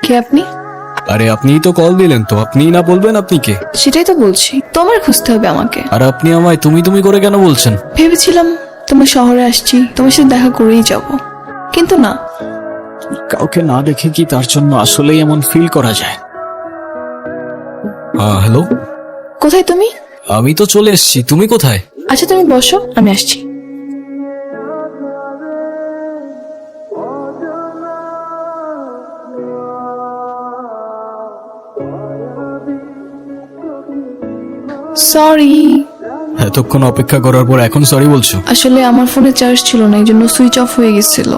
কে আপনি? আরে আপনিই তো কল দিলেন, তো আপনিই না বলবেন আপনি কে? সেটাই তো বলছি, তোমার খুঁজতে হবে আমাকে। আর আপনি আমায় তুমি তুমি করে কেন বলছেন? ভেবেছিলাম তোমার শহরে আসছি, তোমার সাথে দেখা করেই যাব, কিন্তু না। কাউকে না দেখে কি তার জন্য আসলেই এমন ফিল করা যায়? হ্যালো, কোথায় তুমি? আমি তো চলে এসেছি, তুমি কোথায়? আচ্ছা তুমি বসো, আমি আসছি। সরি। এতক্ষণ অপেক্ষা করার পর এখন সরি বলছো? আসলে আমার ফোনে চার্জ ছিল না, এই জন্য সুইচ অফ হয়ে গেছিল।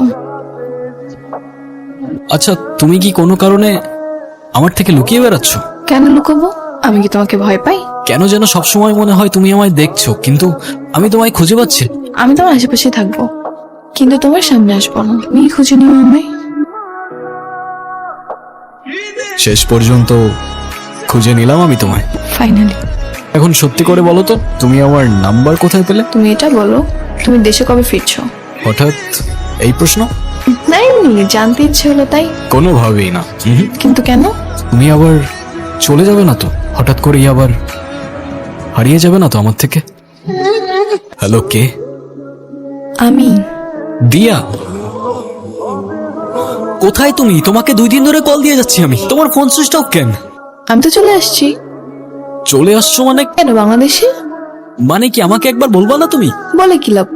আচ্ছা, তুমি কি কোনো কারণে আমার থেকে লুকিয়ে বেড়াচ্ছ? কেন লুকাবো? আমি কি তোমাকে ভয় পাই? কেন যেন সবসময় মনে হয় তুমি আমায় দেখছো, কিন্তু আমি তোমায় খুঁজে পাচ্ছি না। আমি তোমার আশেপাশে থাকবো, কিন্তু তোমার সামনে আসবো না। তুমি খুঁজে নিও আমায়। শেষ পর্যন্ত খুঁজে নিলাম আমি তোমায়। ফাইনালি। এখন সত্যি করে বলো তো, তুমি আমার নাম্বার কোথায় পেলে? তুমি এটা বলো, তুমি দেশে কবে ফিরছো? হঠাৎ এই প্রশ্ন? না এমনি জানতে ইচ্ছে হলো তাই। কোনোভাবেই না। কিন্তু কেন? তুমি আবার চলে যাবে না তো? হঠাৎ করেই আবার হারিয়ে যাবে না তো আমার থেকে? হ্যালো, কে? আমি। দিয়া, কোথায় তুমি? তোমাকে 2 দিন ধরে কল দিয়ে যাচ্ছি আমি, তোমার ফোন সুইচ অফ কেন? আমি তো চলে আসছি। চলে আসছো মানে? কেন বাংলাদেশে? মানে কি আমাকে একবার বলবা না তুমি? বলে কি লাভ?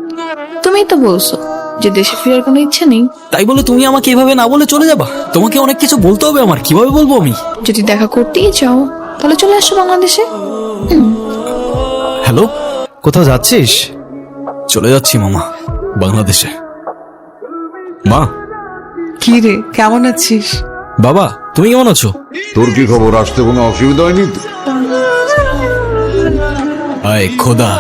তুমিই তো বলছো যে দেশে ফেরার কোনো ইচ্ছা নেই। তাই বলে তুমি আমাকে এভাবে না বলে চলে যাবা? তোমাকে অনেক কিছু বলতে হবে আমার, কিভাবে বলবো আমি? যদি দেখা করতেই চাও তাহলে চলে আসো বাংলাদেশে। হ্যালো, কোথাও যাচ্ছিস? চলে যাচ্ছি মামা, বাংলাদেশে। মা। কি রে, কেমন আছিস? বাবা, তুমি কেমন আছো? তোর কি খবর? আসতে কোনো অসুবিধা হয়নি তো? আয় খোদা,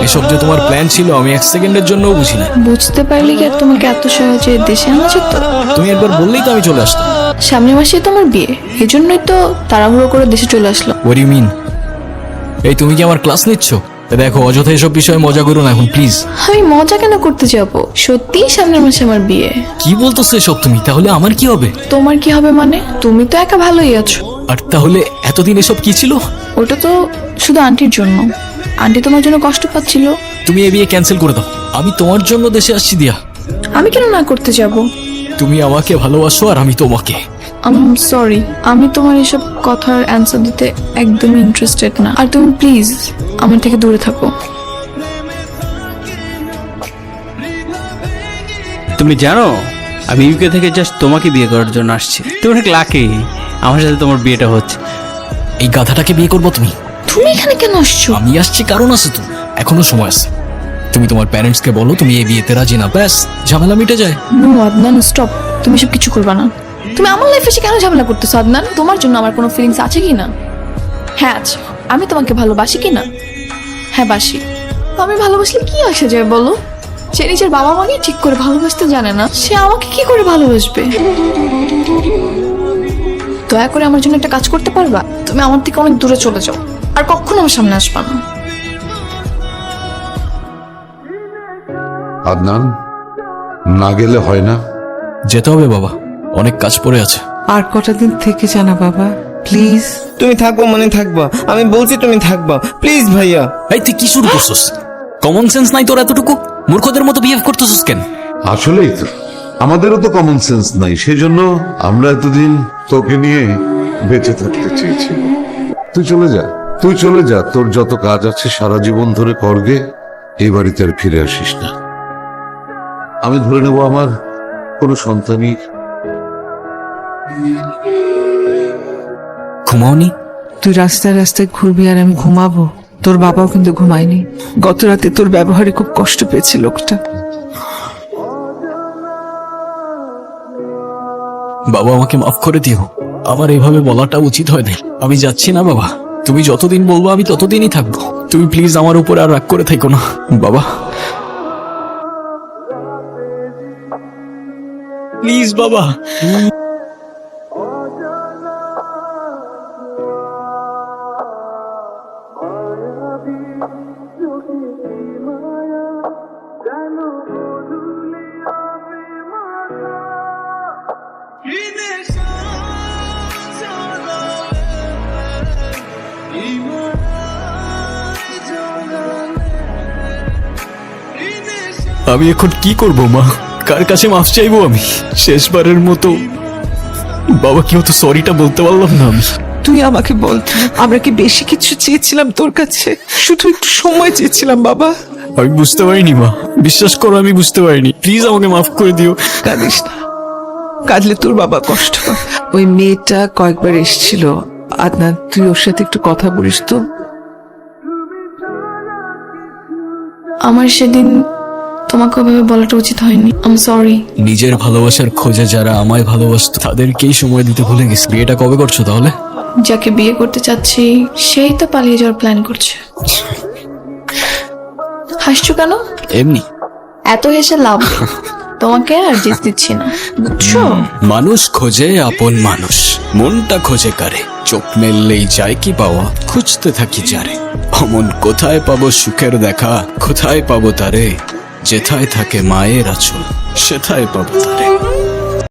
এসব যে তোমার প্ল্যান ছিল আমি 1 সেকেন্ডের জন্যও বুঝি না। বুঝতে পারলি কি আর তোমাকে এত সহজে দেশে আনা যেত? তুমি একবার বললেই তো আমি চলে আসতাম। সামনের মাসে তোমার বিয়ে, এজন্যই তো তাড়াহুড়ো করে দেশে চলে আসলো। What you mean? এই তুমি কি আমার ক্লাস নিচ্ছ? দেখো, অযথা এসব বিষয়ে মজা করো না এখন প্লিজ। আমি মজা কেন করতে যাব? সত্যিই সামনের মাসে আমার বিয়ে। কি বলতেছো এসব তুমি? তাহলে আমার কি হবে? তোমার কি হবে মানে? তুমি তো একা ভালোই আছো। আর তাহলে এতদিন এসব কি ছিল? ওটা তো শুধু আন্টির জন্য। আন্টি তোমার জন্য কষ্ট পাচ্ছিল। তুমি এ বিয়ে ক্যান্সেল করে দাও, আমি তোমার জন্য দেশে আসছি দিয়া। আমি কেন না করতে যাব? তুমি আমাকে ভালোবাসো আর আমি তোমাকে। সরি, আমি তোমার এসব কথার অ্যান্সার দিতে একদমই ইন্টারেস্টেড না। আর তুমি প্লিজ আমার থেকে দূরে থাকো। তুমি জানো আমি ইউকে থেকে জাস্ট তোমাকে বিয়ে করার জন্য আসছি। তুমি অনেক লাকি, আমার সাথে তোমার বিয়েটা হচ্ছে। এই গাধাটাকে বিয়ে করবো তুমি? তুমি এখানে কেন আসছো? আমি আসছি কারণ আছে তো, এখনো সময় আছে। তুমি তোমার প্যারেন্টসকে বলো তুমি এই বিয়েতে রাজি না, ব্যাস ঝামেলা মিটে যায়। No Adnan, stop. তুমি সব কিছু করবে না। তুমি আমার লাইফে এসে কেন ঝামেলা করতেছো আদনান? তোমার জন্য আমার কোনো ফিলিংস আছে কি না? হ্যাঁ আছে। আমি তোমাকে ভালোবাসি কি না? হ্যাঁ বাসি। তো আমি ভালোবাসলে কি আসে যায় বলো? সে নিজের বাবা মাকে ঠিক করে ভালোবাসতে জানে না, সে আমাকে কি করে ভালোবাসবে? দয়া করে আমার জন্য একটা কাজ করতে পারবা? তুমি আমার থেকে অনেক দূরে চলে যাও, আর কখনো আমার সামনে আসবা না। আদনান, না গেলে হয় না? যেতে হবে বাবা, অনেক কাজ পড়ে আছে। আর কটা দিন থেকে জানা বাবা, প্লিজ। তুমি থাকবো মানে থাকবা, আমি বলছি তুমি থাকবা, প্লিজ ভাইয়া। এই তুই কি শুরু করছিস? কমন সেন্স নাই তোর এতটুকু? মূর্খদের মতো বিহেভ করতেছিস কেন? আসলেই তো আমাদেরও তো কমন সেন্স নাই, সেজন্য আমরা এতদিন তোকে নিয়ে বেঁচে থাকতে চেয়েছি। তুই চলে যা, তুই চলে যা, তোর যত কাজ আছে সারা জীবন ধরে করগে, এই বাড়িতে আর ফিরে আসিস না। আমি ধরে নেব আমার কোনো সন্তানই। ঘুমাওনি? তুই রাস্তায় রাস্তায় ঘুরবি আর আমি ঘুমাবো? তোর বাবাও কিন্তু ঘুমায়নি। গত রাতে তোর ব্যবহারে খুব কষ্ট পেয়েছে লোকটা। বাবা আমাকে মাফ করে দিও, আমার এভাবে বলাটা উচিত হয়নি। আমি যাচ্ছি না বাবা, তুমি যতদিন বলবো আমি ততদিনই থাকবো। তুমি প্লিজ আমার উপর আর রাগ করে থেকো না বাবা, প্লিজ বাবা। আমি এখন কি করব মা? কার কাছে মাফ চাইবো আমি? শেষবারের মতো বাবা কি হতো সরিটা বলতে পারলাম না আমি। তুই আমাকে বল, আমরা কি বেশি কিছু চেয়েছিলাম তোর কাছে? শুধু একটু সময় চেয়েছিলাম বাবা। আমি বুঝতে পারিনি মা, বিশ্বাস করো আমি বুঝতে পারিনি। প্লিজ আমাকে মাফ করে দিও। কাঁদিস না, কাঁদলে তোর বাবা কষ্ট পায়। ওই মেয়েটা কয়েকবার এসেছিল, আদনান তুই ওর সাথে একটু কথা বলিস তো। আমার সেদিন তোমাকে ওভাবে বলাটা উচিত হয়নি। আম সরি। নিজের ভালোবাসার খোঁজে যারা আমায় ভালোবাসতো তাদেরকেই সময় দিতে ভুলে গেছি। বিয়েটা কবে করছো তাহলে? যাকে বিয়ে করতে চাচ্ছি সেই তো পালিয়ে যাওয়ার প্ল্যান করছে। হাসছো কেন? এমনি। এত হেসে লাভ নেই। তোমাকে আর জিত দিচ্ছি না, বুঝছো? মানুষ খোঁজে আপন মানুষ, মনটা খোঁজে কারে? চোখ মেললেই যায় কি পাওয়া, খুঁজতে থাকি যারে। অমন কোথায় পাবো সুখের দেখা, কোথায় পাবো তারে? যেথায় থাকে মায়ের আঁচল সেথায় পাবো তারে।